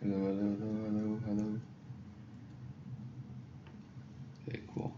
Hello, hello, hello, hello, hello. Okay, cool.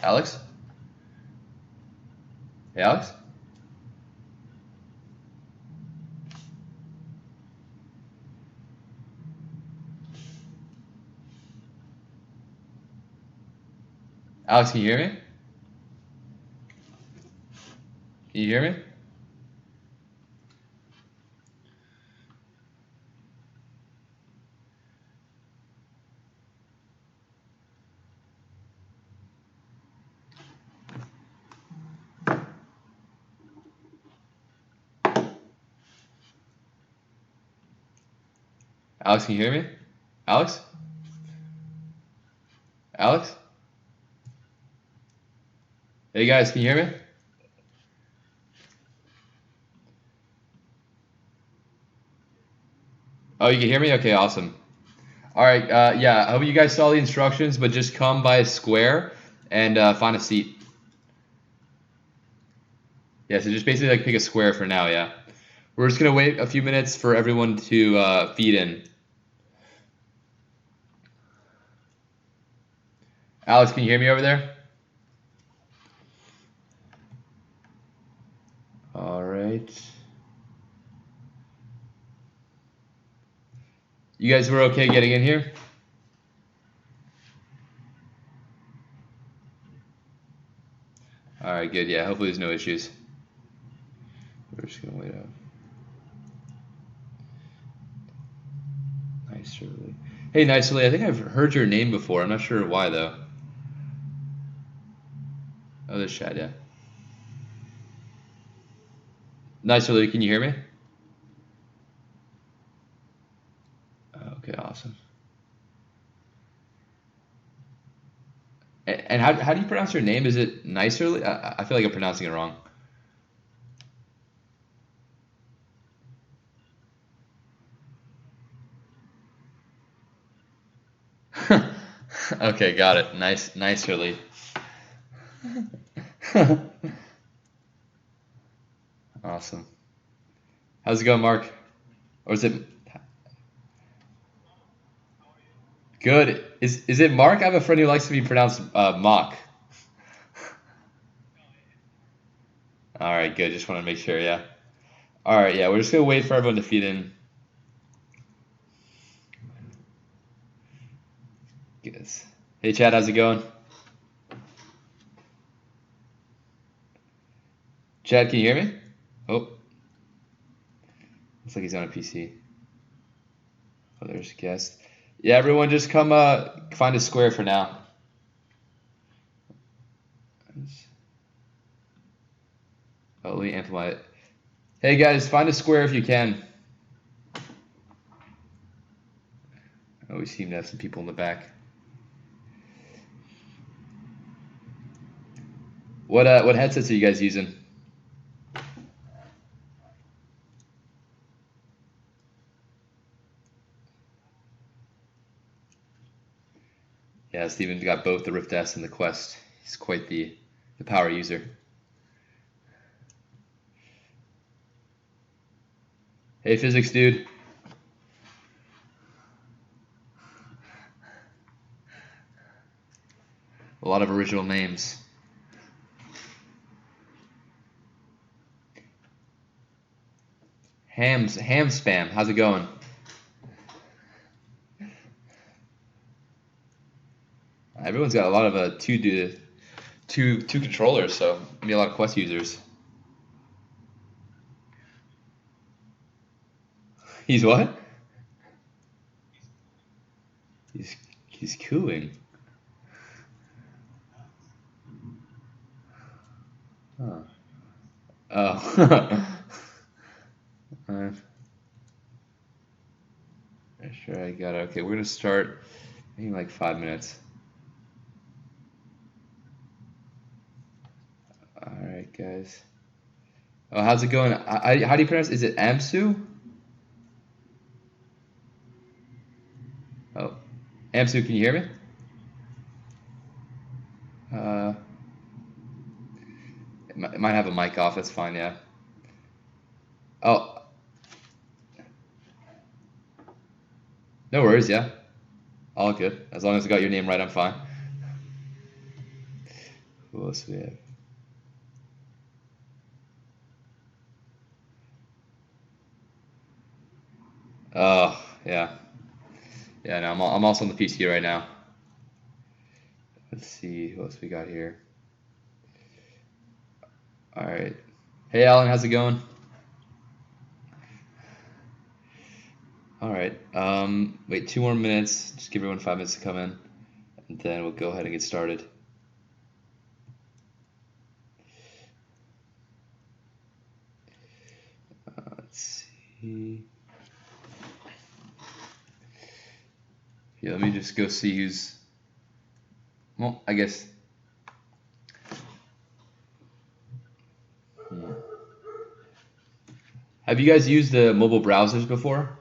Alex? Hey, Alex? Alex, can you hear me? Can you hear me? Alex, can you hear me? Alex? Alex? Hey guys, can you hear me? Oh, you can hear me? Okay, awesome. All right, yeah, I hope you guys saw the instructions, but just come by a square and find a seat. Yeah, so just basically like pick a square for now, yeah. We're just gonna wait a few minutes for everyone to feed in. Alex, can you hear me over there? All right. You guys were okay getting in here? All right, good. Yeah, hopefully there's no issues. We're just gonna wait out. Nicely. Hey, Nicely, I think I've heard your name before. I'm not sure why though. Oh, there's Shad, yeah. Nicely, can you hear me? Okay, awesome. And how do you pronounce your name? Is it Nicerly? I feel like I'm pronouncing it wrong. Okay, got it. Nice, Shirley. Awesome. How's it going, Mark? Or is it good? Is it Mark? I have a friend who likes to be pronounced Mock. All right, good. Just want to make sure, yeah. All right, yeah. We're just gonna wait for everyone to feed in. Yes. Hey, Chad, how's it going? Chad, can you hear me? Oh, looks like he's on a PC. Oh, there's a guest. Yeah, everyone, just come find a square for now. Oh, let me amplify it. Hey guys, find a square if you can. Oh, we seem to have some people in the back. What headsets are you guys using? Yeah, Steven's got both the Rift S and the Quest. He's quite the power user. Hey, physics dude. A lot of original names. Ham spam. How's it going? Everyone's got a lot of two controllers, so maybe a lot of Quest users. He's what? He's cooing. Huh. Oh. uh, sure, I got it. Okay, we're gonna start maybe like 5 minutes. All right, guys. Oh, how's it going? How do you pronounce? Is it Amsu? Oh, Amsu, can you hear me? Uh, it might have a mic off. That's fine. Yeah. Oh, no worries. Yeah, all good. As long as I got your name right, I'm fine. Who else do we have? Oh, yeah. Yeah, no, I'm also on the PC right now. Let's see who else we got here. All right. Hey, Alan, how's it going? All right. Wait 2 more minutes. Just give everyone 5 minutes to come in, and then we'll go ahead and get started. Let's see. Yeah, let me just go see who's. Well, I guess. Have you guys used the mobile browsers before?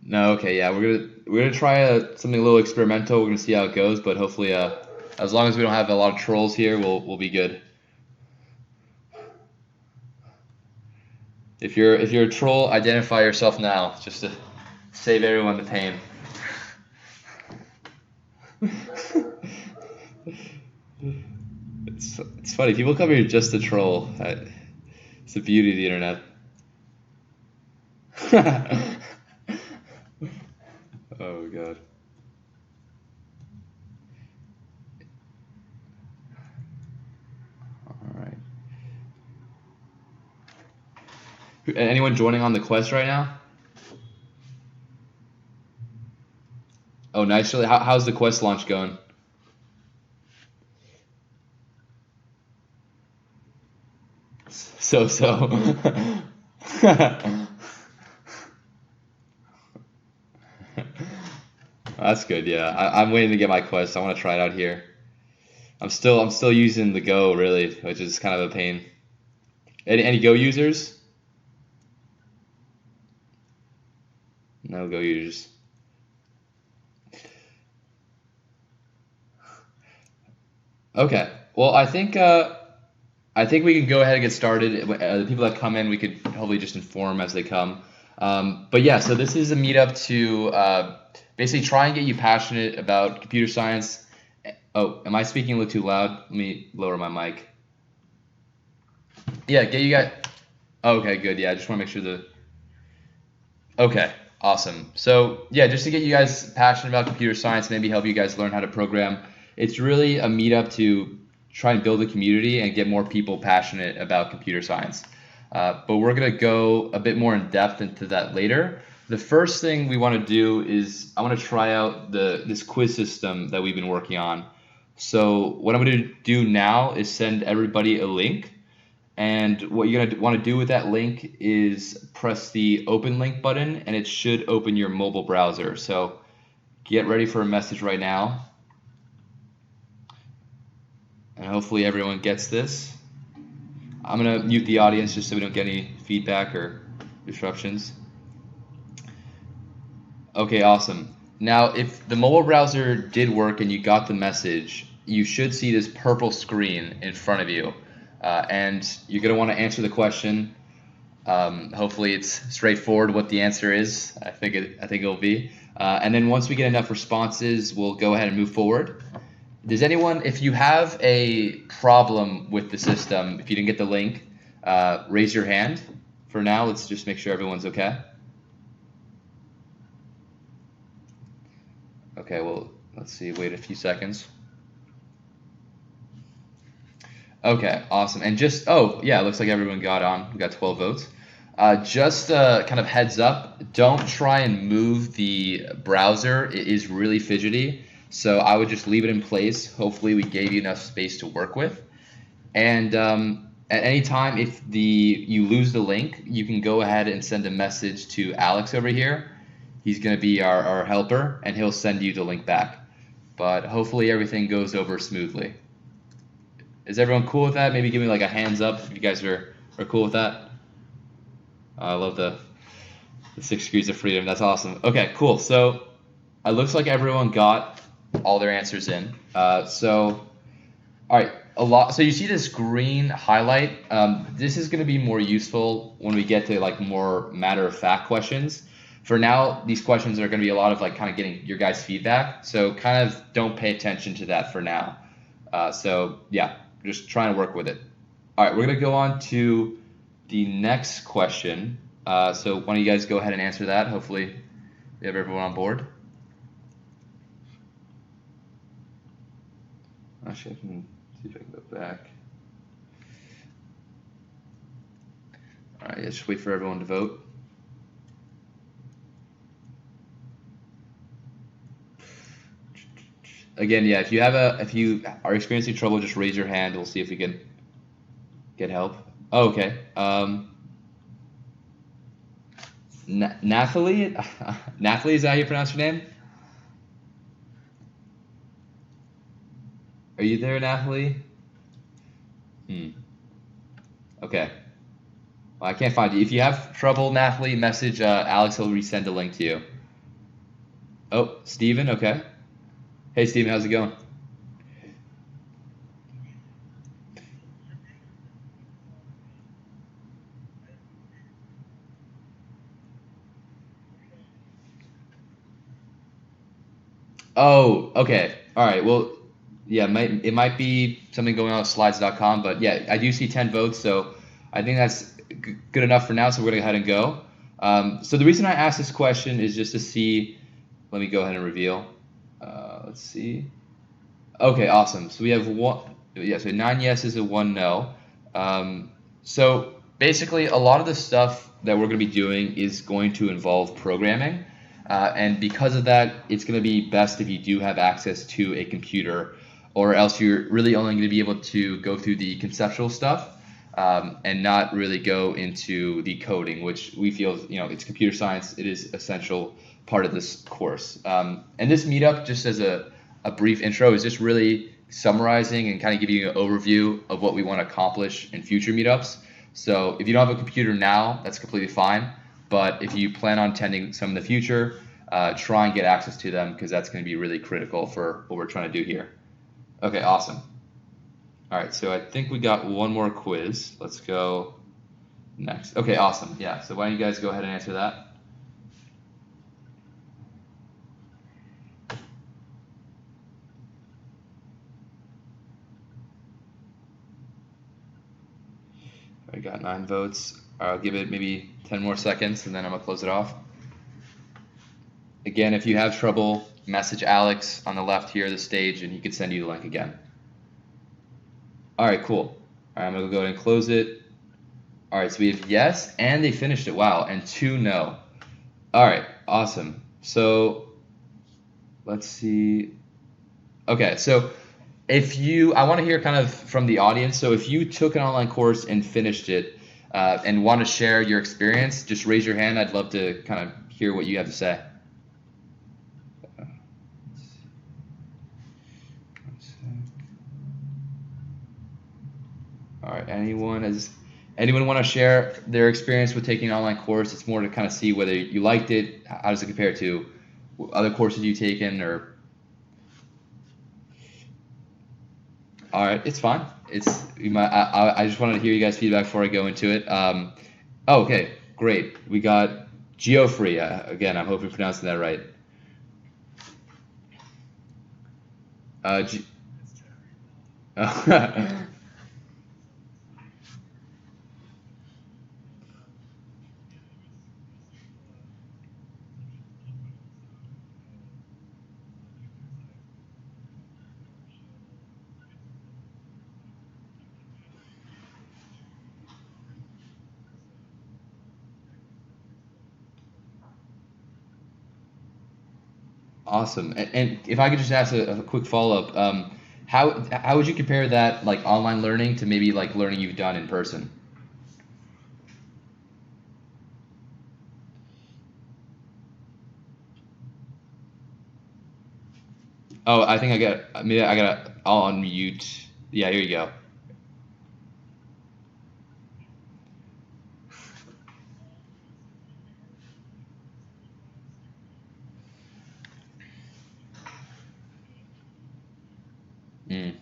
No. Okay. Yeah, we're gonna try something a little experimental. We're gonna see how it goes, but hopefully, as long as we don't have a lot of trolls here, we'll be good. If you're a troll, identify yourself now, just to save everyone the pain. It's funny. People come here just to troll. It's the beauty of the internet. Oh god. All right. Anyone joining on the quest right now? Oh, nice. Really. How's the quest launch going? So. That's good. Yeah, I'm waiting to get my quest. I want to try it out here. I'm still using the Go really, which is kind of a pain. Any Go users? No Go users. Okay. Well, I think we can go ahead and get started. The people that come in, we could hopefully just inform as they come. But yeah, so this is a meetup to basically try and get you passionate about computer science. Oh, am I speaking a little too loud? Let me lower my mic. Yeah, get you guys. Okay, good. Yeah, I just want to make sure the. Okay, awesome. So yeah, just to get you guys passionate about computer science, maybe help you guys learn how to program. It's really a meetup to try and build a community and get more people passionate about computer science. But we're gonna go a bit more in depth into that later. The first thing we want to do is I want to try out this quiz system that we've been working on. So what I'm gonna do now is send everybody a link. And what you're going to want to do with that link is press the open link button and it should open your mobile browser. So get ready for a message right now. And hopefully everyone gets this. I'm going to mute the audience just so we don't get any feedback or disruptions. Okay, awesome. Now, if the mobile browser did work and you got the message, you should see this purple screen in front of you. And you're going to want to answer the question. Hopefully it's straightforward what the answer is. I think it'll be. And then once we get enough responses, we'll go ahead and move forward. Does anyone, if you have a problem with the system, if you didn't get the link, raise your hand. For now, let's just make sure everyone's okay. Okay, well, let's see, wait a few seconds. Okay, awesome. And just, oh, yeah, it looks like everyone got on. We got 12 votes. Just kind of heads up, don't try and move the browser. It is really fidgety. So I would just leave it in place. Hopefully we gave you enough space to work with. And at any time, if you lose the link, you can go ahead and send a message to Alex over here. He's going to be our helper, and he'll send you the link back. But hopefully everything goes over smoothly. Is everyone cool with that? Maybe give me like a hands up if you guys are cool with that. I love the 6 degrees of freedom. That's awesome. Okay, cool. So it looks like everyone got all their answers in. So, all right, So you see this green highlight. This is going to be more useful when we get to like more matter-of-fact questions. For now, these questions are going to be a lot of like kind of getting your guys' feedback. So kind of don't pay attention to that for now. So yeah, just try and work with it. All right, we're going to go on to the next question. So why don't you guys go ahead and answer that? Hopefully we have everyone on board. Actually, I can see if I can go back. All right, let's just wait for everyone to vote. Again, yeah, if you are experiencing trouble, just raise your hand. We'll see if we can get help. Oh, okay. Nathalie? Nathalie, is that how you pronounce your name? Are you there, Nathalie? Okay. Well, I can't find you. If you have trouble, Nathalie, message Alex. He'll resend a link to you. Oh, Steven, okay. Hey, Steven, how's it going? Oh, okay. All right. Well, yeah, it might be something going on with slides.com, but yeah, I do see 10 votes, so I think that's good enough for now, so we're going to go ahead and go. So the reason I asked this question is just to see, let me go ahead and reveal. Let's see. Okay, awesome. So we have so 9 yeses and 1 no. So basically, a lot of the stuff that we're going to be doing is going to involve programming. And because of that, it's going to be best if you do have access to a computer, or else you're really only going to be able to go through the conceptual stuff and not really go into the coding, which we feel, it's computer science. It is essential part of this course. And this meetup, just as a brief intro, is just really summarizing and kind of giving you an overview of what we want to accomplish in future meetups. So if you don't have a computer now, that's completely fine. But if you plan on attending some in the future, try and get access to them because that's going to be really critical for what we're trying to do here. Okay, awesome. All right, so I think we got one more quiz. Let's go next. Okay, awesome. Yeah, so why don't you guys go ahead and answer that? I got 9 votes. I'll give it maybe 10 more seconds and then I'm gonna close it off. Again, if you have trouble, message Alex on the left here of the stage and he can send you the link again. All right, cool. All right, I'm gonna go ahead and close it. All right, so we have yes, and they finished it. Wow, and 2 no. All right, awesome. So let's see. Okay, so I want to hear kind of from the audience. So if you took an online course and finished it and want to share your experience, just raise your hand. I'd love to kind of hear what you have to say. All right, anyone want to share their experience with taking an online course? It's more to kind of see whether you liked it. How does it compare to other courses you've taken or all right, it's fine. I just wanted to hear you guys' feedback before I go into it. Oh, okay, great. We got Geoffrey. Again, I'm hoping I'm pronouncing that right. Uh, G- awesome. And if I could just ask a quick follow-up, how would you compare that like online learning to maybe like learning you've done in person? Oh, I think I'll unmute. Yeah, here you go. Mm,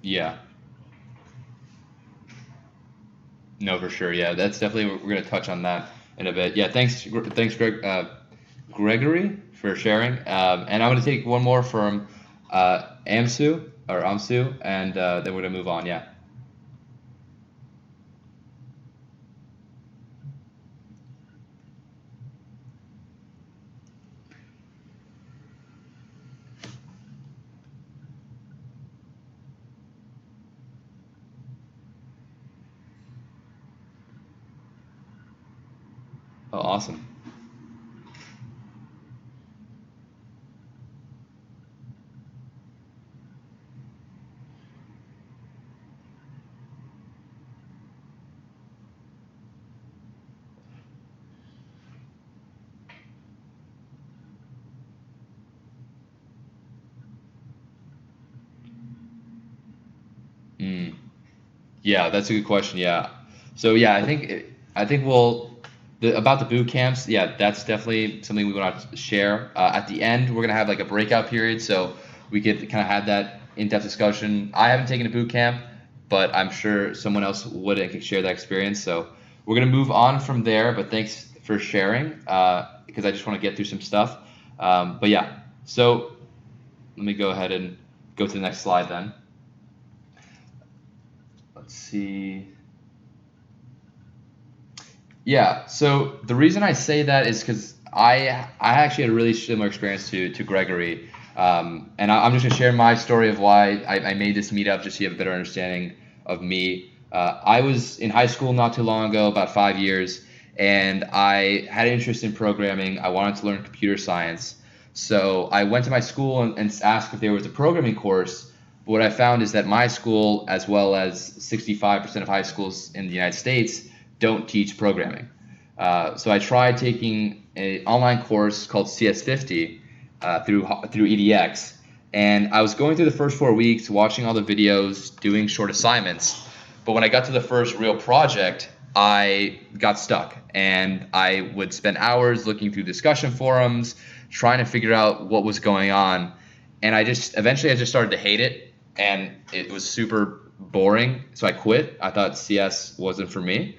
yeah. No, for sure. Yeah, that's definitely we're gonna touch on that in a bit. Yeah, thanks, Gregory, for sharing. And I'm gonna take one more from Amsu, and then we're gonna move on. Yeah. Oh, awesome. Mm. Yeah, that's a good question. Yeah. So yeah, I think about the boot camps. Yeah, that's definitely something we want to share. At the end, we're gonna have like a breakout period, so we could kind of have that in-depth discussion. I haven't taken a boot camp, but I'm sure someone else would and could share that experience. So we're gonna move on from there. But thanks for sharing, because I just want to get through some stuff. But yeah, so let me go ahead and go to the next slide then. Let's see. Yeah, so the reason I say that is because I actually had a really similar experience to Gregory, and I'm just gonna share my story of why I made this meetup just so you have a better understanding of me. I was in high school not too long ago, about 5 years, and I had an interest in programming. I wanted to learn computer science, so I went to my school and asked if there was a programming course. But what I found is that my school, as well as 65% of high schools in the United States, don't teach programming. So I tried taking an online course called CS50, through EDX. And I was going through the first 4 weeks, watching all the videos, doing short assignments. But when I got to the first real project, I got stuck, and I would spend hours looking through discussion forums, trying to figure out what was going on. And I just eventually I just started to hate it, and it was super boring. So I quit. I thought CS wasn't for me.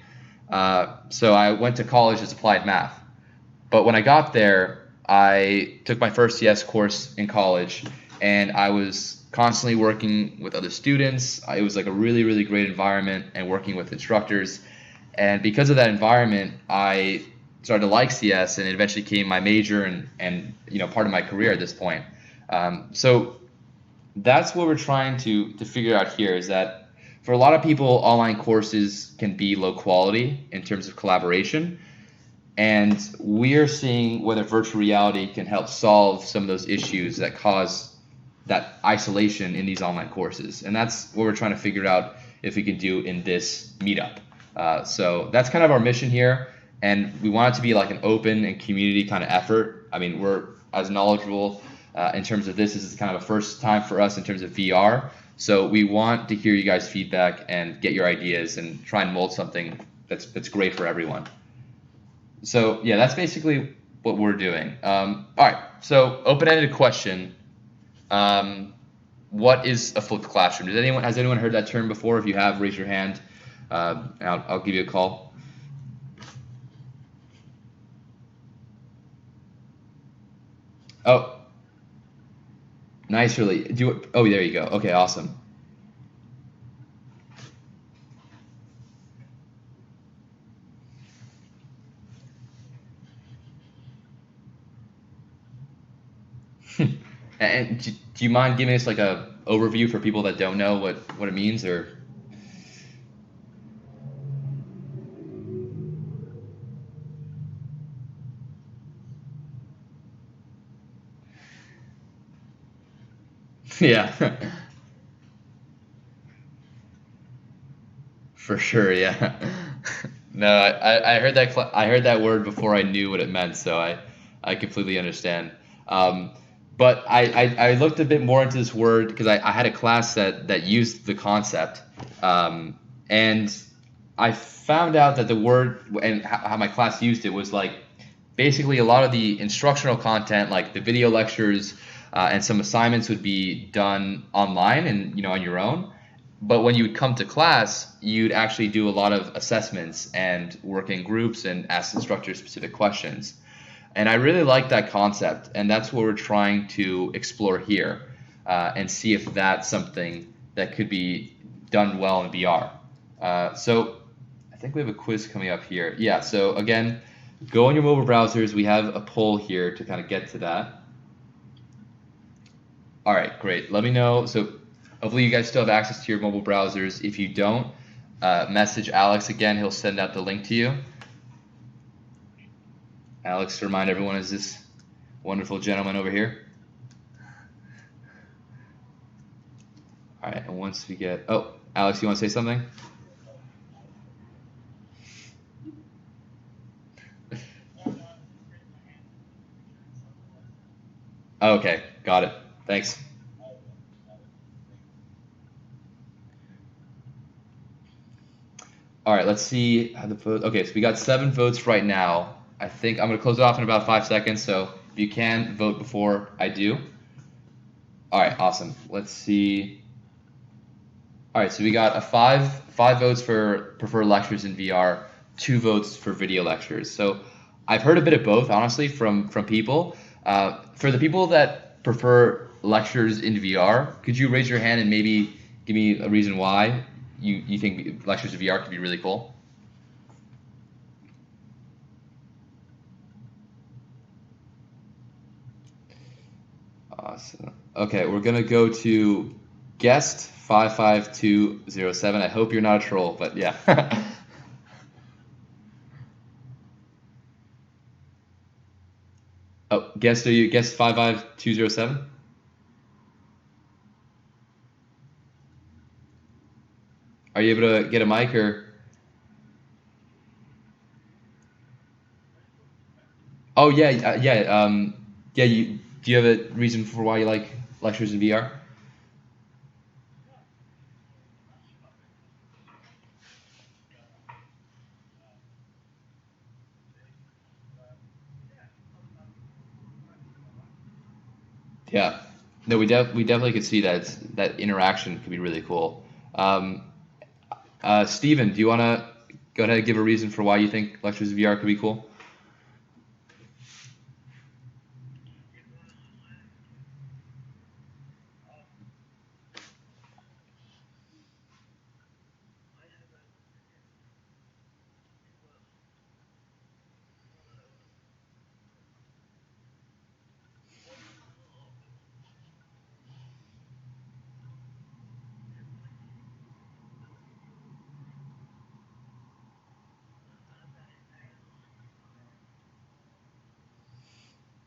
So I went to college as applied math. But when I got there, I took my first CS course in college, and I was constantly working with other students. It was like a really, really great environment, and working with instructors. And because of that environment, I started to like CS, and it eventually became my major and part of my career at this point. So that's what we're trying to figure out here, is that for a lot of people, online courses can be low quality in terms of collaboration. And we're seeing whether virtual reality can help solve some of those issues that cause that isolation in these online courses. And that's what we're trying to figure out if we can do in this meetup. So that's kind of our mission here. And we want it to be like an open and community kind of effort. I mean, we're as knowledgeable in terms of this. This is kind of a first time for us in terms of VR. So we want to hear you guys' feedback and get your ideas and try and mold something that's great for everyone. So yeah, that's basically what we're doing. All right, so open-ended question. What is a flipped classroom? Has anyone heard that term before? If you have, raise your hand. I'll give you a call. Oh, nice, really. Oh, there you go. Okay, awesome. And do you mind giving us like a overview for people that don't know what it means, or? Yeah, for sure. Yeah. No, I heard I heard that word before I knew what it meant, so I completely understand. Um, but I looked a bit more into this word because I had a class that used the concept, and I found out that the word and how my class used it was like basically a lot of the instructional content, like the video lectures and some assignments, would be done online and on your own. But when you would come to class, you'd actually do a lot of assessments and work in groups and ask instructors specific questions. And I really like that concept, and that's what we're trying to explore here, and see if that's something that could be done well in VR. So I think we have a quiz coming up here. Yeah, so again, go on your mobile browsers. We have a poll here to kind of get to that. All right, great. Let me know. So hopefully you guys still have access to your mobile browsers. If you don't, message Alex again. He'll send out the link to you. Alex, to remind everyone, is this wonderful gentleman over here. All right, and once we get... Oh, Alex, you want to say something? Okay, got it. Thanks. All right, let's see how the vote. Okay, so we got 7 votes right now. I think I'm gonna close it off in about 5 seconds. So if you can vote before I do. All right, awesome. Let's see. All right, so we got a five votes for prefer lectures in VR, 2 votes for video lectures. So I've heard a bit of both, honestly, from people. For the people that prefer lectures in VR, could you raise your hand and maybe give me a reason why you think lectures in VR could be really cool? Awesome. Okay, we're gonna go to guest 55207. I hope you're not a troll, but yeah. Oh, guest, are you guest 55207? Are you able to get a mic or? Oh yeah, yeah, yeah. Do you have a reason for why you like lectures in VR? Yeah. No, we definitely could see that that interaction could be really cool. Um, Steven, do you want to go ahead and give a reason for why you think lectures in VR could be cool?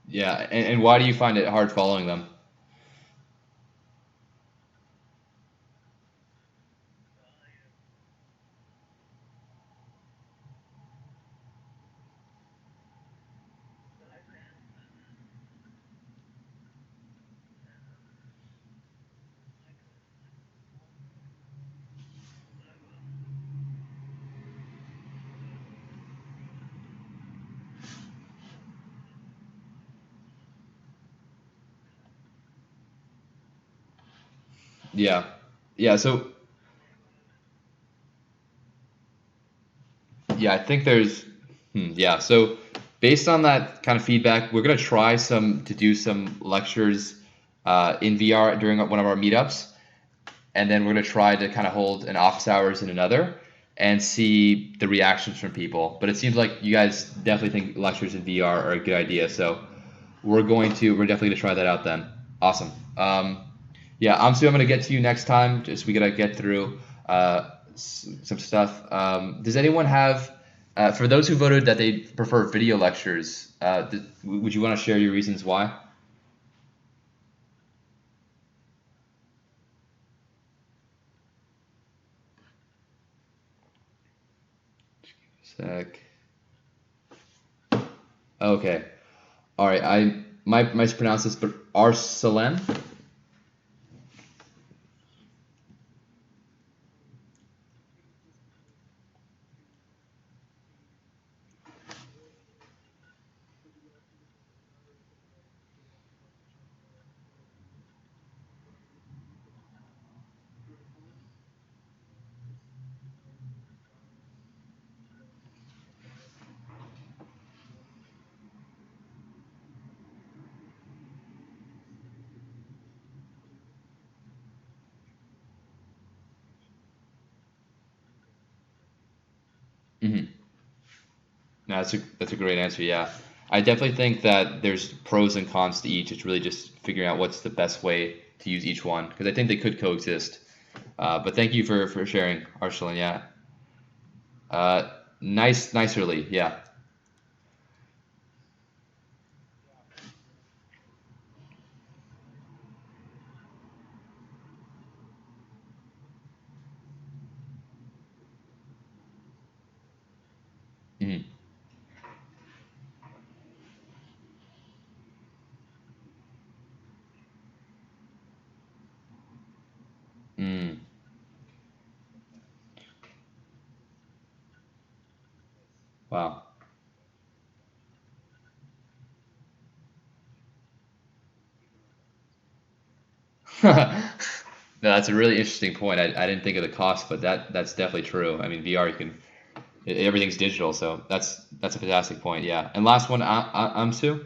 Yeah, and why do you find it hard following them? Yeah. Yeah, so yeah, I think yeah. So based on that kind of feedback, we're gonna try to do some lectures in VR during one of our meetups, and then we're gonna try to kind of hold an office hours in another and see the reactions from people. But it seems like you guys definitely think lectures in VR are a good idea, so we're definitely gonna try that out then. Awesome. Yeah, I'm gonna get to you next time. Just we gotta get through some stuff. Does anyone have, for those who voted that they prefer video lectures, would you want to share your reasons why? Sec. Okay. All right. I might mispronounce this, but Arslan. Mm-hmm. No, that's a great answer. Yeah, I definitely think that there's pros and cons to each. It's really just figuring out what's the best way to use each one because I think they could coexist. But thank you for sharing, Arslan. Yeah. Uh, nicerly. Yeah. Mm-hmm. Mm. Wow. No, that's a really interesting point. I didn't think of the cost, but that's definitely true. I mean, VR, you can everything's digital, so that's a fantastic point. Yeah. And last one, Amsu.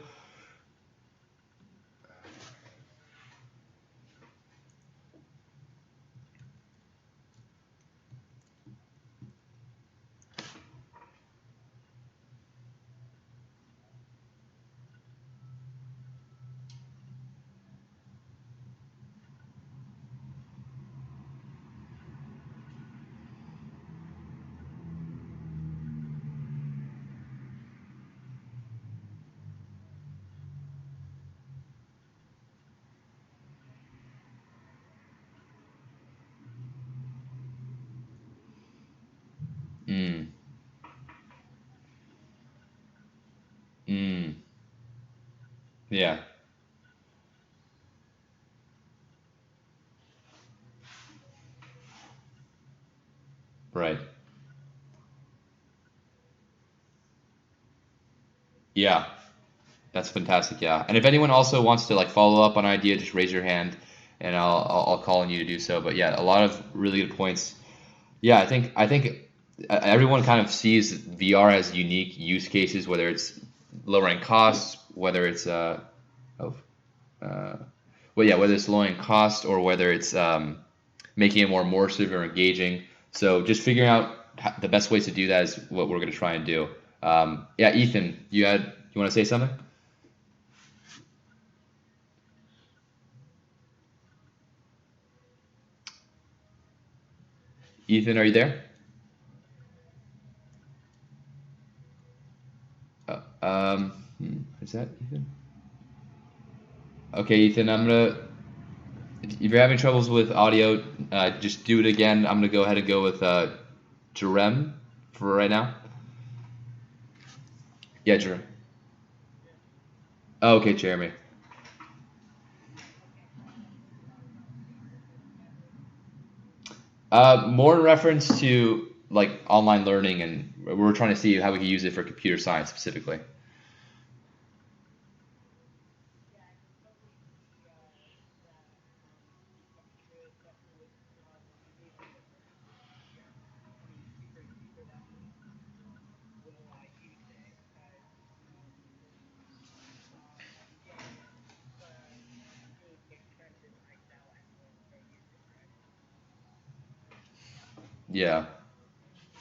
Mm. Mm. Yeah. Right. Yeah, that's fantastic. Yeah, and if anyone also wants to like follow up on an idea, just raise your hand, and I'll call on you to do so. But yeah, a lot of really good points. Yeah, I think everyone kind of sees VR as unique use cases, whether it's lowering costs, whether it's oh, uh, well, yeah, whether it's lowering cost or whether it's making it more immersive or engaging. So just figuring out the best ways to do that is what we're going to try and do. Yeah, Ethan, you want to say something? Ethan, are you there? Is that Ethan? Okay, Ethan, I'm gonna. If you're having troubles with audio, just do it again. I'm gonna go ahead and go with Jerem for right now. Yeah, Jerem. Oh, okay, Jeremy. More in reference to like online learning, and we're trying to see how we can use it for computer science specifically. Yeah.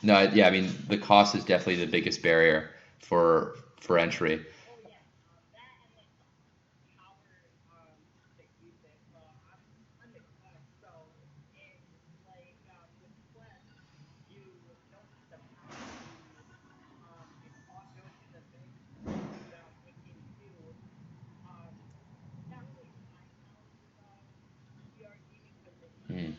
No, yeah, I mean the cost is definitely the biggest barrier for entry. Mhm.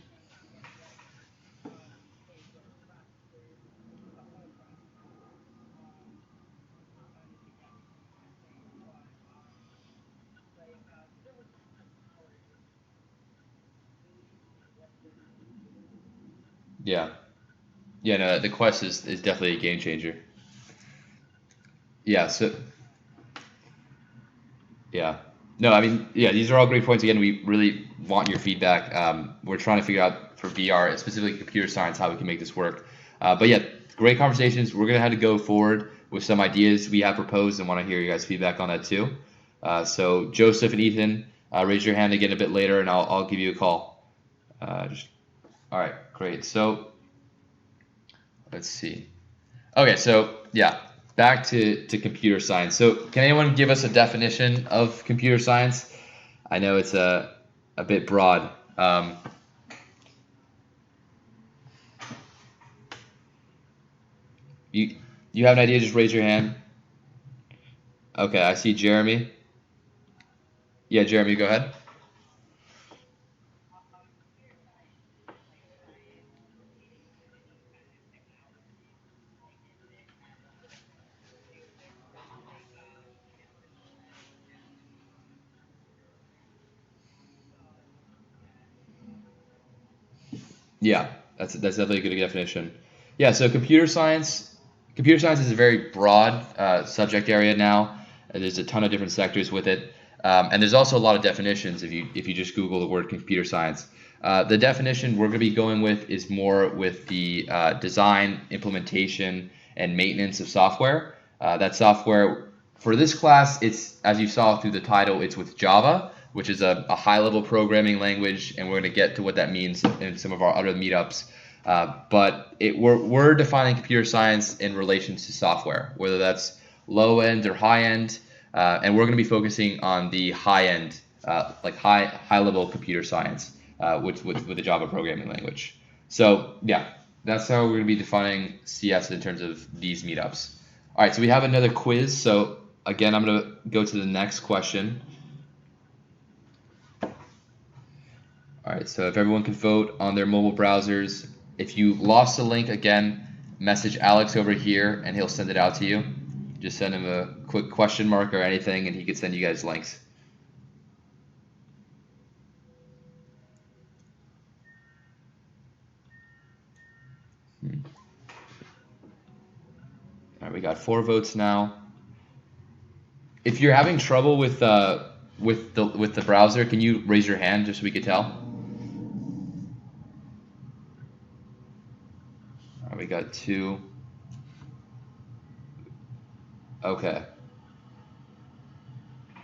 Yeah. Yeah, no, the Quest is definitely a game changer. Yeah, so yeah. No, I mean, yeah, these are all great points. Again, we really want your feedback. We're trying to figure out for VR, specifically computer science, how we can make this work. But yeah, great conversations. We're gonna have to go forward with some ideas we have proposed and want to hear you guys' feedback on that too. So Joseph and Ethan, raise your hand again a bit later, and I'll give you a call. Just, all right, great. So let's see. Okay, so yeah, back to computer science. So can anyone give us a definition of computer science? I know it's a bit broad. You you have an idea? Just raise your hand. Okay, I see Jeremy. Yeah, Jeremy, go ahead. Yeah, that's definitely a good definition. Yeah, so computer science is a very broad subject area now. There's a ton of different sectors with it, and there's also a lot of definitions if you just Google the word computer science. The definition we're going to be going with is more with the design, implementation, and maintenance of software. That software for this class, it's as you saw through the title, it's with Java, which is a high-level programming language, and we're going to get to what that means in some of our other meetups. We're defining computer science in relation to software, whether that's low end or high end, and we're going to be focusing on the high end, like high level computer science, with the Java programming language. So yeah, that's how we're going to be defining CS in terms of these meetups. All right, so we have another quiz. So again, I'm going to go to the next question. All right, so if everyone can vote on their mobile browsers, if you lost the link again, message Alex over here and he'll send it out to you. Just send him a quick question mark or anything and he can send you guys links. we got 4 votes now. If you're having trouble with the browser, can you raise your hand just so we could tell? All right, we got 2. Okay.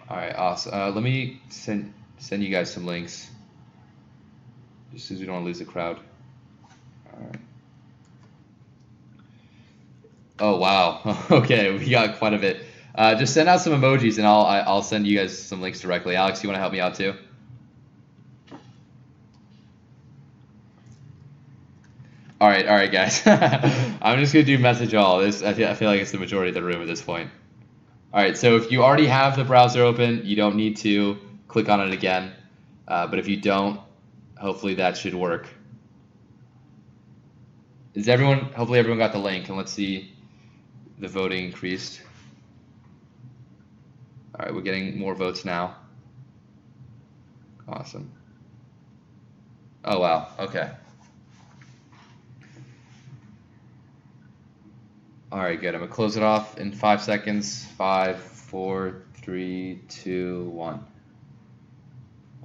All right, awesome. Let me send you guys some links, just because we don't want to lose the crowd. All right. Oh wow. Okay, we got quite a bit. Just send out some emojis, and I'll send you guys some links directly. Alex, you want to help me out too? All right, guys. I'm just gonna do message all. This I feel like it's the majority of the room at this point. All right, so if you already have the browser open, you don't need to click on it again. But if you don't, hopefully that should work. Hopefully everyone got the link, and let's see the voting increased. All right, we're getting more votes now. Awesome. Oh wow, okay. All right, good. I'm gonna close it off in 5 seconds. 5, 4, 3, 2, 1.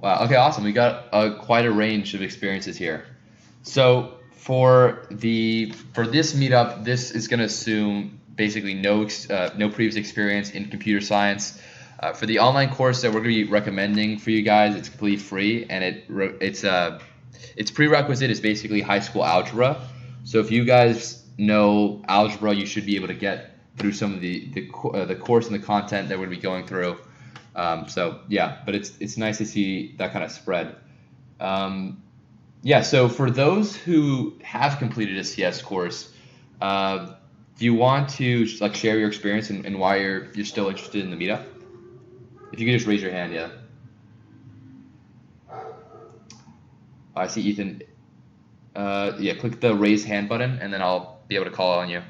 Wow. Okay. Awesome. We got quite a range of experiences here. So for this meetup, this is gonna assume basically no previous experience in computer science. For the online course that we're gonna be recommending for you guys, it's completely free, and its prerequisite is basically high school algebra. So if you guys know algebra, you should be able to get through some of the course and the content that we're gonna be going through. So yeah, but it's nice to see that kind of spread. Yeah, so for those who have completed a CS course, do you want to like share your experience and why you're still interested in the meetup? If you could just raise your hand, yeah. I see Ethan. Yeah, click the raise hand button, and then I'll be able to call on you.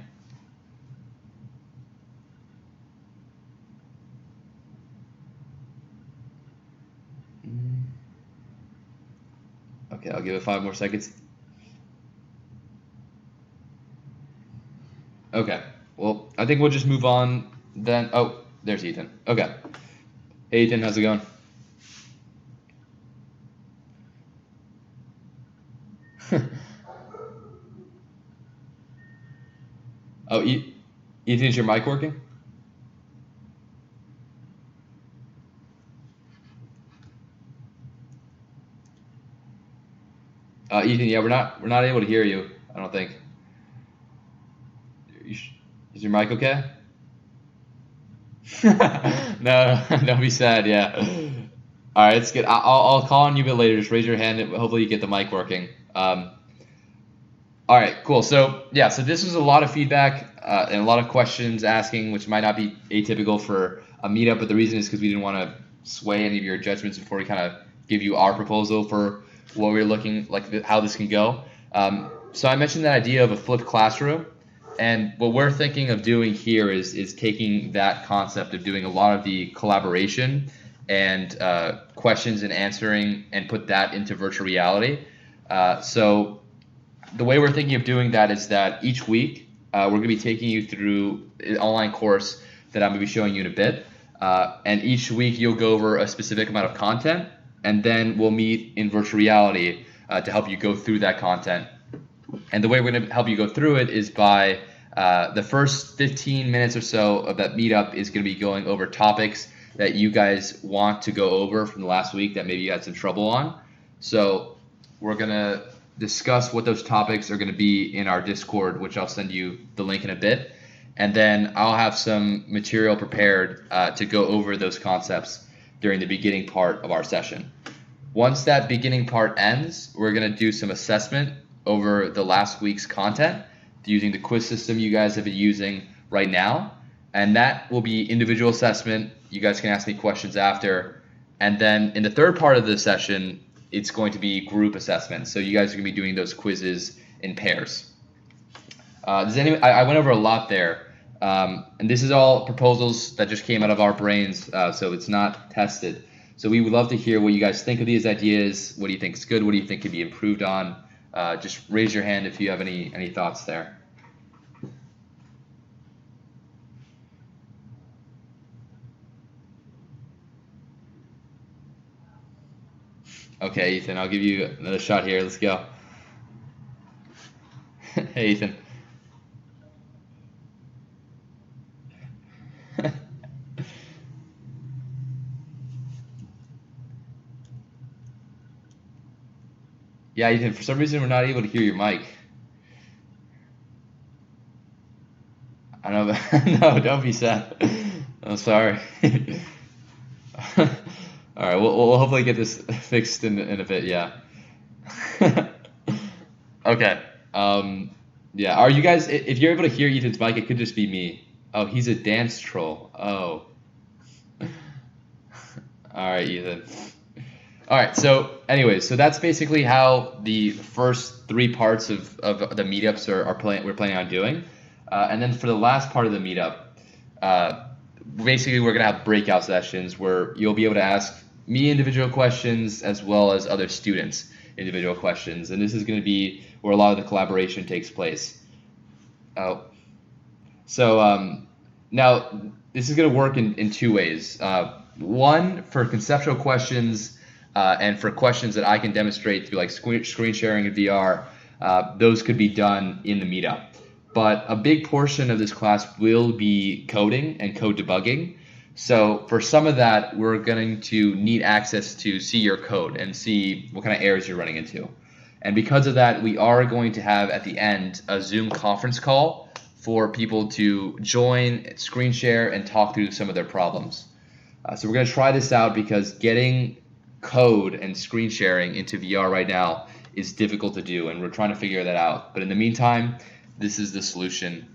Okay, I'll give it 5 more seconds. Okay, well, I think we'll just move on then. Oh, there's Ethan. Okay. Hey, Ethan, how's it going? Oh, Ethan, is your mic working? Ethan, yeah, we're not able to hear you. I don't think. Is your mic okay? No, don't be sad. Yeah. All right, it's good. I'll call on you a bit later. Just raise your hand. Hopefully, you get the mic working. All right, cool. So yeah, so this was a lot of feedback and a lot of questions asking, which might not be atypical for a meetup, but the reason is because we didn't want to sway any of your judgments before we kind of give you our proposal for what we're looking like, how this can go. So I mentioned that idea of a flipped classroom, and what we're thinking of doing here is taking that concept of doing a lot of the collaboration and questions and answering and put that into virtual reality. So the way we're thinking of doing that is that each week we're going to be taking you through an online course that I'm going to be showing you in a bit. And each week you'll go over a specific amount of content, and then we'll meet in virtual reality to help you go through that content. And the way we're going to help you go through it is by the first 15 minutes or so of that meetup is going to be going over topics that you guys want to go over from the last week that maybe you had some trouble on. So we're going to discuss what those topics are going to be in our Discord, which I'll send you the link in a bit. And then I'll have some material prepared to go over those concepts during the beginning part of our session. Once that beginning part ends, we're going to do some assessment over the last week's content using the quiz system you guys have been using right now. And that will be individual assessment. You guys can ask me questions after. And then in the third part of the session, it's going to be group assessment. So you guys are going to be doing those quizzes in pairs. I went over a lot there. And this is all proposals that just came out of our brains, so it's not tested. So we would love to hear what you guys think of these ideas. What do you think is good? What do you think could be improved on? Just raise your hand if you have any thoughts there. Okay, Ethan, I'll give you another shot here. Let's go. Hey, Ethan. Yeah, Ethan, for some reason we're not able to hear your mic. I don't know, no, don't be sad. I'm sorry. All right, we'll hopefully get this fixed in a bit, yeah. Okay. Um, yeah, are you guys, if you're able to hear Ethan's mic, it could just be me. Oh, he's a dance troll. Oh. All right, Ethan. All right, so anyways, so that's basically how the first three parts of the meetups we're planning on doing. And then for the last part of the meetup, uh, basically we're gonna have breakout sessions where you'll be able to ask me individual questions as well as other students individual questions. And this is gonna be where a lot of the collaboration takes place. Oh, so now this is going to work in two ways. One, for conceptual questions and for questions that I can demonstrate through like screen sharing in VR, those could be done in the meetup. But a big portion of this class will be coding and code debugging. So for some of that, we're going to need access to see your code and see what kind of errors you're running into. And because of that, we are going to have at the end a Zoom conference call for people to join, screen share, and talk through some of their problems. So we're going to try this out because getting code and screen sharing into VR right now is difficult to do, and we're trying to figure that out. But in the meantime, this is the solution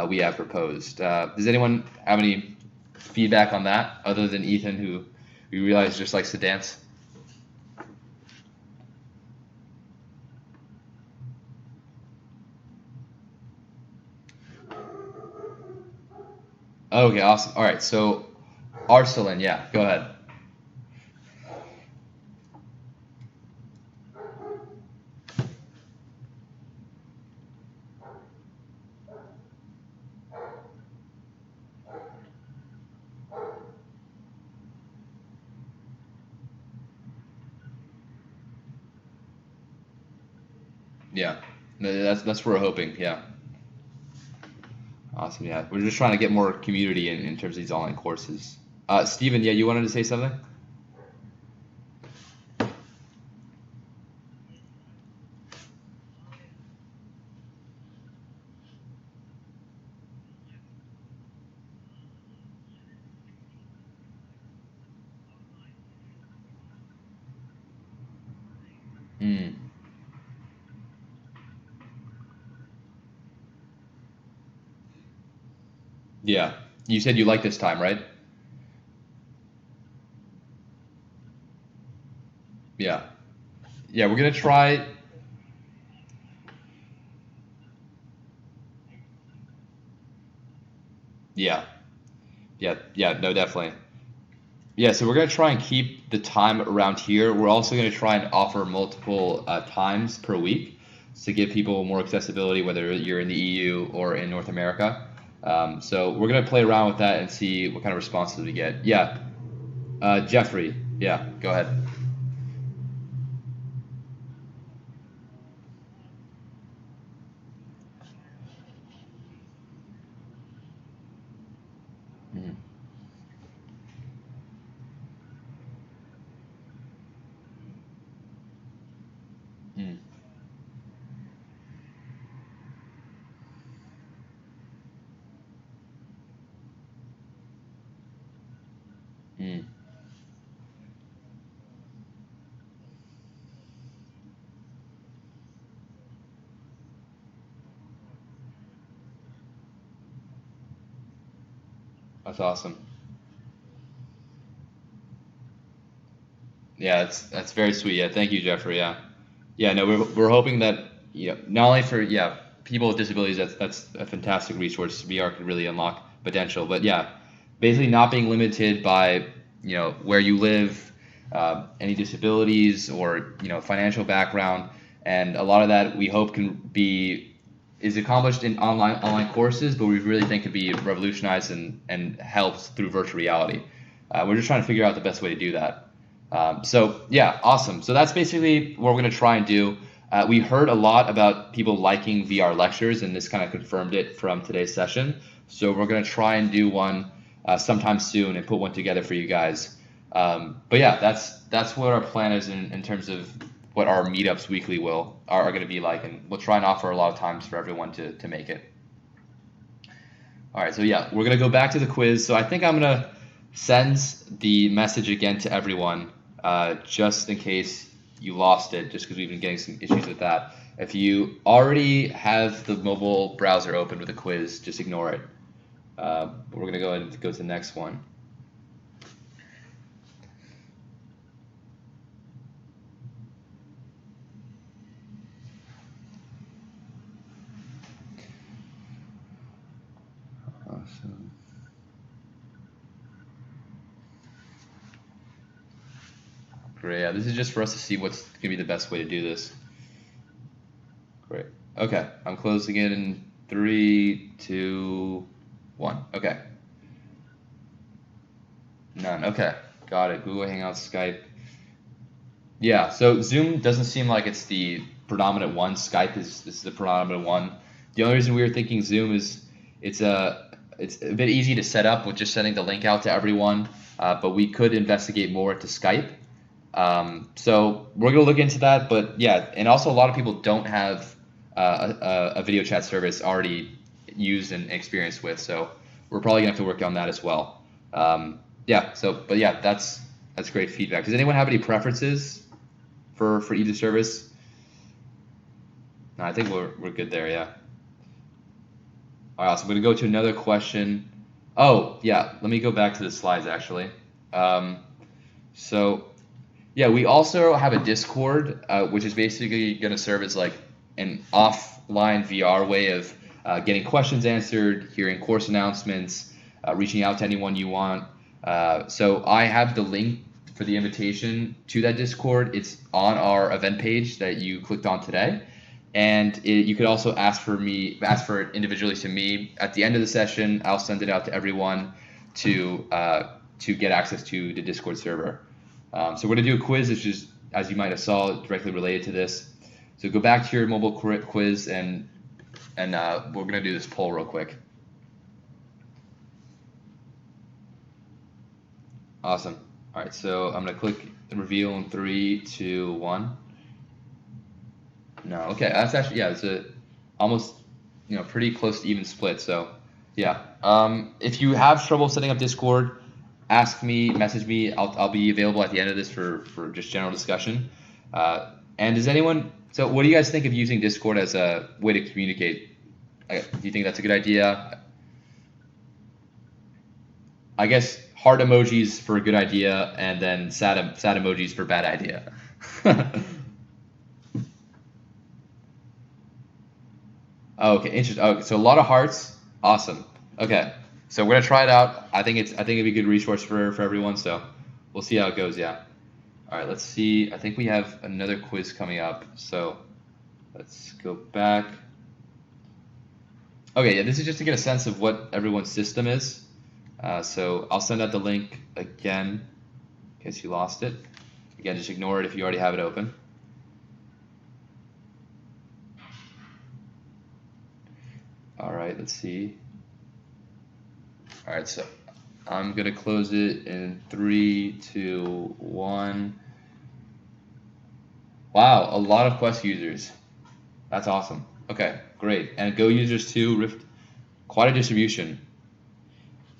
we have proposed. Does anyone have any feedback on that other than Ethan, who we realize just likes to dance? Okay, awesome. All right, so Arsalan, yeah, go ahead. Yeah, that's what we're hoping. Yeah, awesome. Yeah, we're just trying to get more community in terms of these online courses. Steven, yeah, you wanted to say something? Mm, yeah, you said you like this time, right? Yeah, yeah, we're gonna try. Yeah, yeah, yeah, no, definitely. Yeah, so we're gonna try and keep the time around here. We're also gonna try and offer multiple times per week to give people more accessibility, whether you're in the EU or in North America. So we're gonna play around with that and see what kind of responses we get. Yeah, Jeffrey. Yeah, go ahead. Mm, mm, mm. That's awesome. Yeah, that's very sweet. Yeah, thank you, Jeffrey. Yeah, yeah. No, we're hoping that not only for people with disabilities, that's a fantastic resource. VR could really unlock potential, but yeah, basically not being limited by where you live, any disabilities or financial background, and a lot of that we hope can be is accomplished in online courses, but we really think could be revolutionized and helped through virtual reality. We're just trying to figure out the best way to do that. So yeah, awesome. So that's basically what we're going to try and do. We heard a lot about people liking VR lectures, and this kind of confirmed it from today's session. So we're going to try and do one sometime soon and put one together for you guys. But yeah, that's what our plan is in terms of what our meetups weekly are going to be like, and we'll try and offer a lot of times for everyone to make it. All right, so yeah, we're going to go back to the quiz. So I think I'm going to send the message again to everyone, just in case you lost it, just because we've been getting some issues with that. If you already have the mobile browser open with a quiz, just ignore it. We're going to go ahead and go to the next one. Awesome. Great. Yeah, this is just for us to see what's going to be the best way to do this. Great. Okay, I'm closing it in 3, 2, 1. Okay. None. Okay, got it. Google Hangouts, Skype. Yeah, so Zoom doesn't seem like it's the predominant one. Skype is the predominant one. The only reason we were thinking Zoom is it's a bit easy to set up with just sending the link out to everyone, but we could investigate more into Skype. So we're gonna look into that, but yeah, and also a lot of people don't have a video chat service already used and experienced with, so we're probably gonna have to work on that as well. Yeah, but yeah, that's great feedback. Does anyone have any preferences for either service? No, I think we're good there. Yeah. All right, so I'm gonna go to another question. Oh yeah, let me go back to the slides actually. So yeah, we also have a Discord, which is basically going to serve as like an offline VR way of getting questions answered, hearing course announcements, reaching out to anyone you want. So I have the link for the invitation to that Discord. It's on our event page that you clicked on today. And you could also ask for it individually to me at the end of the session. I'll send it out to everyone to get access to the Discord server. So we're gonna do a quiz, which is, as you might have saw, directly related to this. So go back to your mobile quiz and we're gonna do this poll real quick. Awesome. All right, so I'm gonna click reveal in 3, 2, 1. No, okay, that's actually, yeah, it's a almost, pretty close to even split. So yeah, if you have trouble setting up Discord, ask me, message me. I'll be available at the end of this for just general discussion. And does anyone? So what do you guys think of using Discord as a way to communicate? Do you think that's a good idea? I guess heart emojis for a good idea, and then sad emojis for bad idea. Oh, okay, interesting. Okay, so a lot of hearts. Awesome. Okay, so we're gonna try it out. I think it'd be a good resource for everyone. So we'll see how it goes. Yeah. All right. Let's see. I think we have another quiz coming up. So let's go back. Okay. Yeah. This is just to get a sense of what everyone's system is. So I'll send out the link again in case you lost it. Again, just ignore it if you already have it open. All right, let's see. All right, so I'm gonna close it in 3, 2, 1. Wow, a lot of Quest users. That's awesome. Okay, great. And Go users too, Rift, quite a distribution.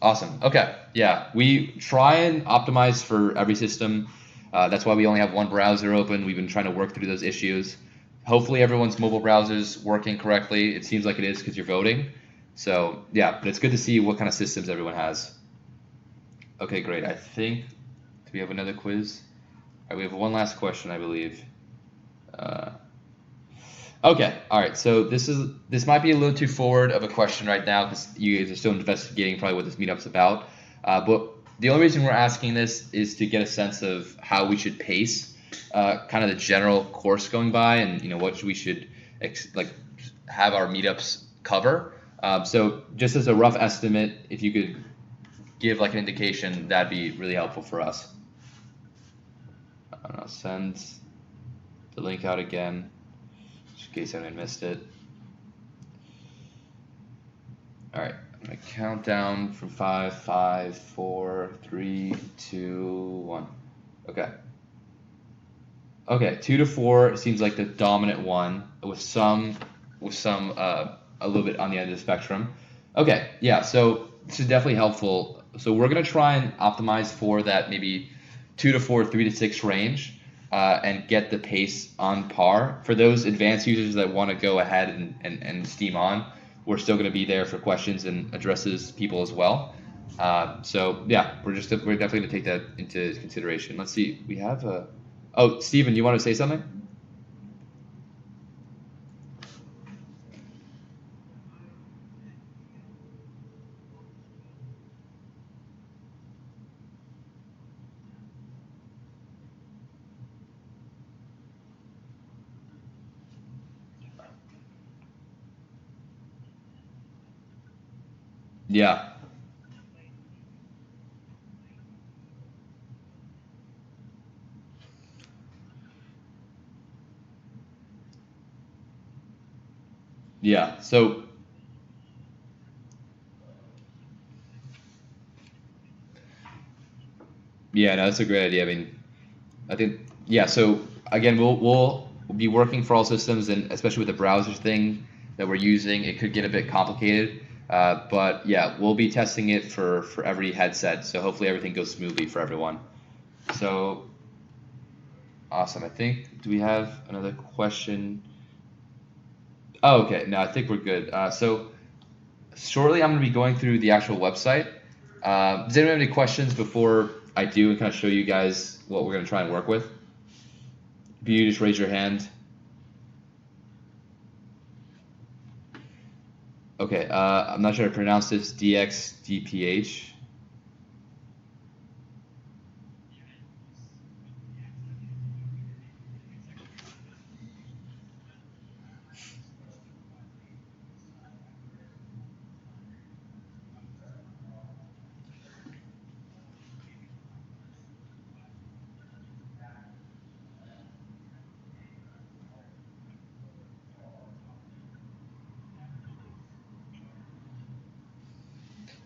Awesome. Okay, yeah, we try and optimize for every system. That's why we only have one browser open. We've been trying to work through those issues. Hopefully everyone's mobile browser is working correctly. It seems like it is because you're voting. So yeah, but it's good to see what kind of systems everyone has. Okay, great. I think, do we have another quiz? All right, we have one last question, I believe. Okay, all right. So this might be a little too forward of a question right now because you guys are still investigating probably what this meetup's about. But the only reason we're asking this is to get a sense of how we should pace kind of the general course going by, and what we should have our meetups cover. So just as a rough estimate, if you could give like an indication, that'd be really helpful for us. I'll send the link out again, just in case anyone missed it. All right, I'm gonna count down from 5, 5, 4, 3, 2, 1. Okay. Okay, 2 to 4 seems like the dominant one, with some a little bit on the end of the spectrum. Okay, yeah, so this is definitely helpful. So we're gonna try and optimize for that maybe 2 to 4, 3 to 6 range, and get the pace on par. For those advanced users that want to go ahead and steam on, we're still gonna be there for questions and addresses people as well. So yeah, we're definitely gonna take that into consideration. Let's see, we have a. Oh, Steven, you want to say something? Yeah, yeah. So yeah, no, that's a great idea. I mean, I think yeah. So again, we'll be working for all systems, and especially with the browser thing that we're using, it could get a bit complicated. But yeah, we'll be testing it for every headset, so hopefully everything goes smoothly for everyone. So awesome. I think, do we have another question? Oh, okay. No, I think we're good. So shortly, I'm going to be going through the actual website. Does anyone have any questions before I do and kind of show you guys what we're going to try and work with? If you just raise your hand. Okay, I'm not sure how to pronounce this. DXDPH.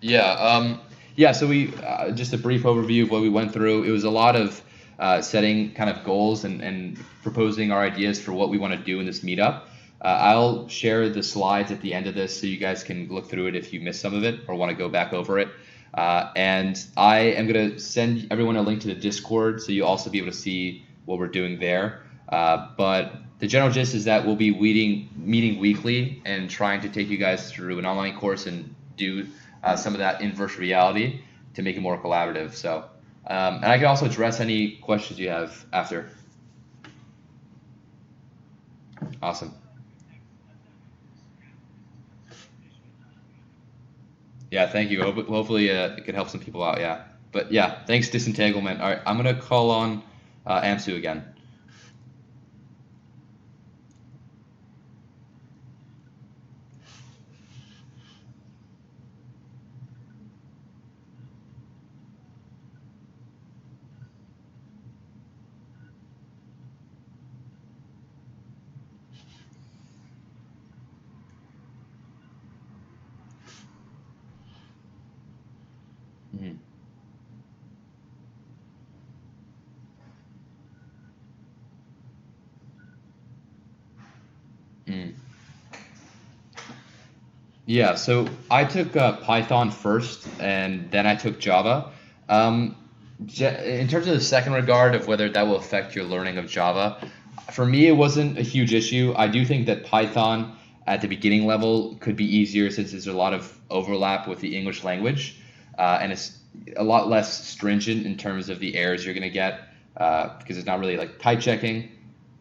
Yeah, yeah. So we just a brief overview of what we went through. It was a lot of setting kind of goals and proposing our ideas for what we want to do in this meetup. I'll share the slides at the end of this so you guys can look through it if you missed some of it or want to go back over it. And I am going to send everyone a link to the Discord so you'll also be able to see what we're doing there. But the general gist is that we'll be meeting weekly and trying to take you guys through an online course and do some of that inverse reality to make it more collaborative. So, and I can also address any questions you have after. Awesome. Yeah, thank you. Hopefully, it can help some people out. Yeah, but yeah, thanks disentanglement. All right, I'm gonna call on Amsu again. Mhm. Mm. Yeah, so I took Python first, and then I took Java. Um, in terms of the second regard of whether that will affect your learning of Java, for me it wasn't a huge issue. I do think that Python at the beginning level could be easier since there's a lot of overlap with the English language, and it's a lot less stringent in terms of the errors you're going to get because it's not really like type checking.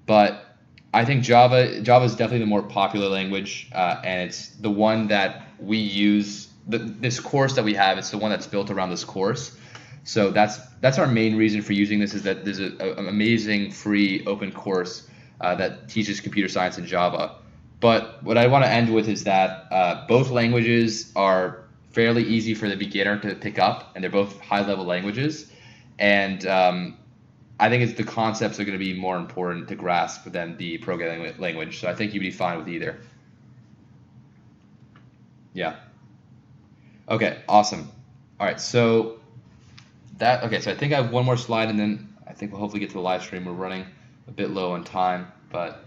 But I think Java is definitely the more popular language, and it's the one that we use. This course that we have, it's the one that's built around this course. So that's our main reason for using this is that there's an amazing free open course that teaches computer science in Java. But what I want to end with is that both languages are fairly easy for the beginner to pick up, and they're both high level languages. And I think it's the concepts are going to be more important to grasp than the programming language. So I think you'd be fine with either. Yeah. Okay, awesome. All right, so so I think I have one more slide, and then I think we'll hopefully get to the live stream. We're running a bit low on time, but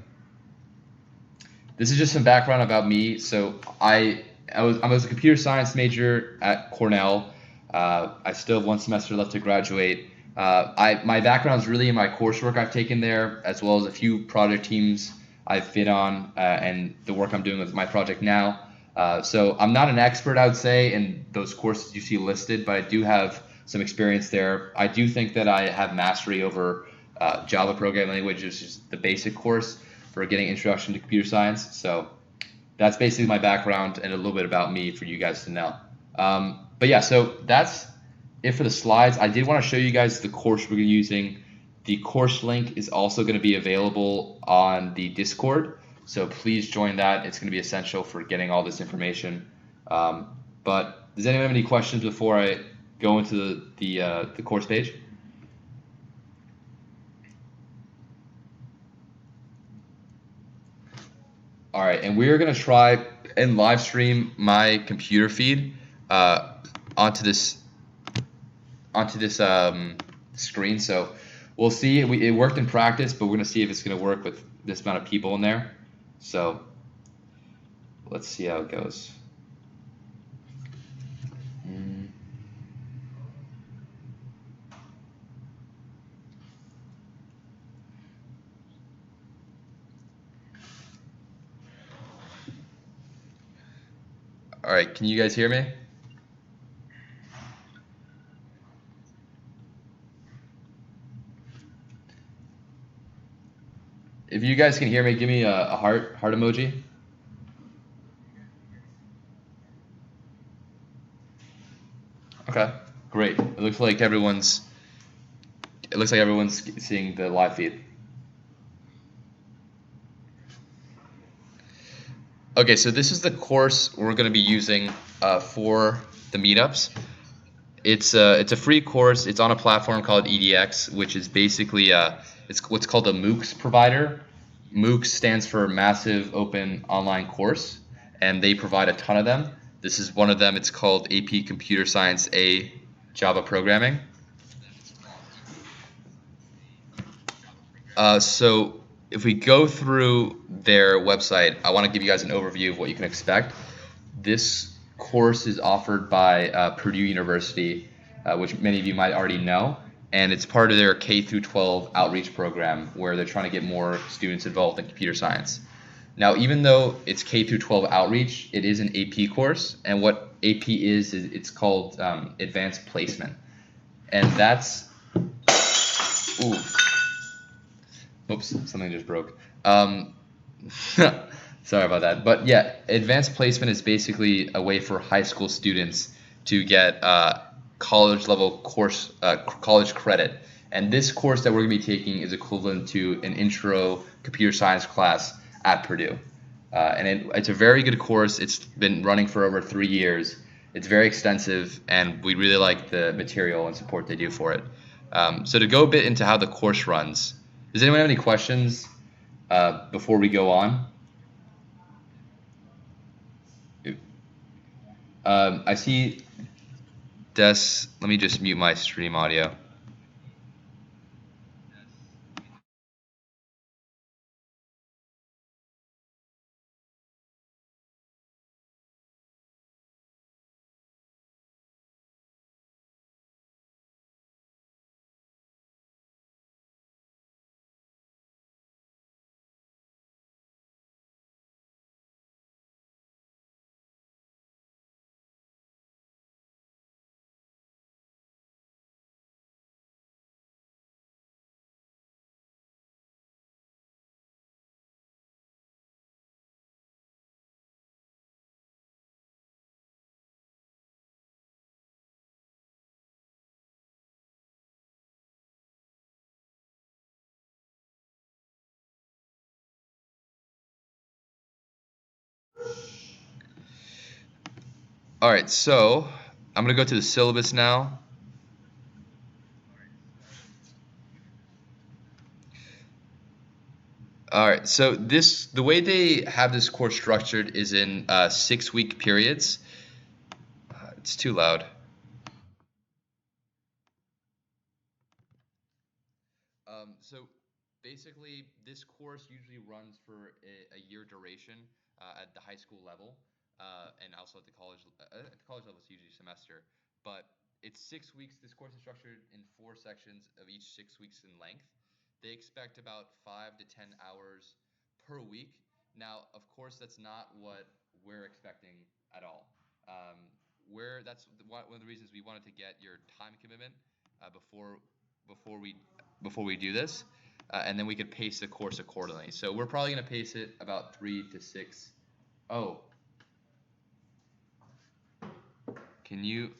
this is just some background about me. So I was a computer science major at Cornell. I still have one semester left to graduate. My background is really in my coursework I've taken there, as well as a few project teams I've been on, and the work I'm doing with my project now. So I'm not an expert, I would say, in those courses you see listed, but I do have some experience there. I do think that I have mastery over Java programming language, which is the basic course for getting introduction to computer science. So that's basically my background and a little bit about me for you guys to know. But yeah, so that's it for the slides. I did want to show you guys the course we're using. The course link is also going to be available on the Discord, so please join that. It's going to be essential for getting all this information. But does anyone have any questions before I go into the course page? All right, and we're gonna try and live stream my computer feed uh, onto this screen. So we'll see. It worked in practice, but we're gonna see if it's gonna work with this amount of people in there. So let's see how it goes. All right, can you guys hear me? If you guys can hear me, give me a heart emoji. Okay, great. It looks like everyone's seeing the live feed. Okay, so this is the course we're going to be using for the meetups. It's a free course. It's on a platform called EDX, which is basically it's what's called a MOOCs provider. MOOCs stands for Massive Open Online Course, and they provide a ton of them. This is one of them. It's called AP Computer Science A Java Programming. So if we go through their website, I want to give you guys an overview of what you can expect. This course is offered by Purdue University, which many of you might already know, and it's part of their K through 12 outreach program where they're trying to get more students involved in computer science. Now, even though it's K through 12 outreach, it is an AP course, and what AP is it's called advanced placement, and that's ooh. Oops, something just broke. Sorry about that. But yeah, advanced placement is basically a way for high school students to get college level college credit. And this course that we're going to be taking is equivalent to an intro computer science class at Purdue. And it's a very good course. It's been running for over 3 years. It's very extensive, and we really like the material and support they do for it. So to go a bit into how the course runs, does anyone have any questions before we go on? I see Des. Let me just mute my stream audio. All right, so I'm gonna go to the syllabus now. All right. So the way they have this course structured is in 6 week periods. It's too loud. So basically, this course usually runs for a year duration at the high school level, and also at the college level, it's usually a semester. But it's 6 weeks. This course is structured in 4 sections of each 6 weeks in length. They expect about 5 to 10 hours per week. Now, of course, that's not what we're expecting at all. Um, that's one of the reasons we wanted to get your time commitment before before we before we do this, and then we could pace the course accordingly. So we're probably going to pace it about 3 to 6. Oh, can you?